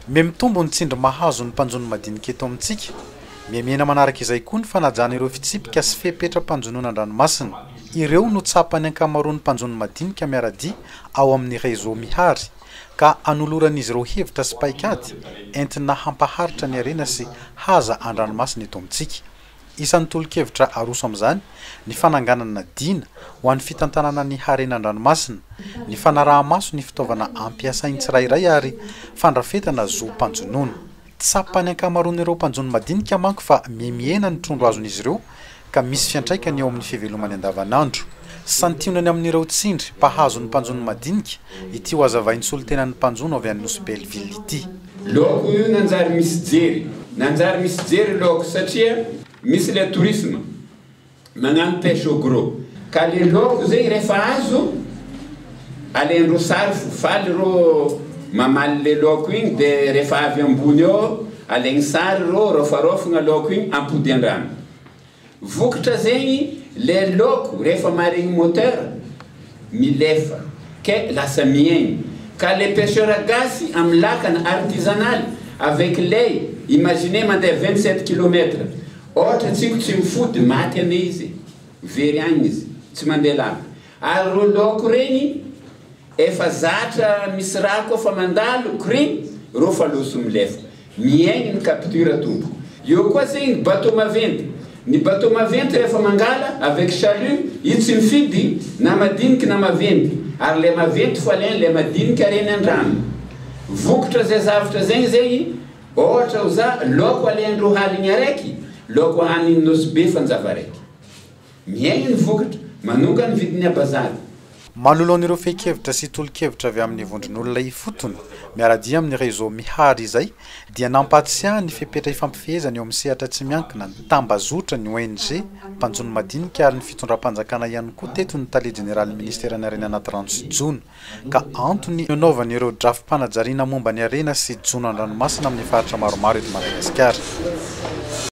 Mitombo ny tsindry mahazo ny mpanjono madinika eto amintsika. Miamiana manaraka izay koa ny fanajana ireo fitsipika sy fepetra mpanjonoana an-dranomasina. Ireo no tsapany ankamaroan'ny mpanjono madinika miarady ao amin'ny réseau mihary ka anoloran'izy ireo hevitra sy paikady entina hampaharitra ny harena sy haza an-dranomasina eto amintsika. Isan'ny tolo-kevitra aroso amin'izany ny fananganana dina ho an'ny fitantanana ny harena an-dranomasina, ny fanaraha-maso ny fitaovana ampiasainy tsirairay ary fandrafetana zo mpanjonoana. Tsapany ankamaroan'ireo mpanjono madinika manko fa miemiena ny trondro azon'izy ireo ka misy fiantraikany eo amin'ny fivelomany andavanandro. Santionany amin'ireo tsindry mpahazo ny mpanjono madinika ity ho azavain'ny solotenan'ny mpanjono avy an'ny Belleville ity. Loko io nanjary misy jery loko satria misy le tourisme magnano pêche au gros ka le loko zay rehefa azo alendro sary faly ro mamaly le loko igny de rehefa avy ambony eo alegny sary ro rofarofagna loko igny ampody an-drano. Vokatra zegny le loko rehefa maregny moteur milefa ke lasa miaigny ka le pêcheur gasy amin'ny lakana artisanal avec lay imaginez mandeha 27 km ohatra tsiko tsy mifody maty ane izy very agny izy tsy mandeha lava ary ro loko regny efa zatra misy raha koa fa mandalo kry ro fa loso milefa miaigny ny capture tompo. Io koa zegny bateau maventy. Ny bateau maventy rehefa mangala avec chalut io tsy mifidy na madiniky na maventy ary le maventy fa le madiniky areny an-drano. Vokatra zay zavatra zegny zegny ohatra ho za loko alendro haligny araiky loko haniny nosy be fanjava raiky miaigny ny vokatra manonga ny vidiny abazary. Manoloan'ireo fehi-kevitra sy tolo-kevitra avy amin'ny vondron'olona ifotony miaradia amin'ny réseau mihary izay dia nampatsiaha ny fepetra ifampifehezany eo amin'ny sehatra tsy miankina ny tambazotra ny ONG mpanjono madinika ary ny fitondram-panjakana ihany koa teto ny tale général ministère ny harena anaty rano sy jono ka antony anaovan'ireo drafi-panajariana momba ny harena sy jono an-dranomasina amin'ny faritra maromaro eto Madagasikara.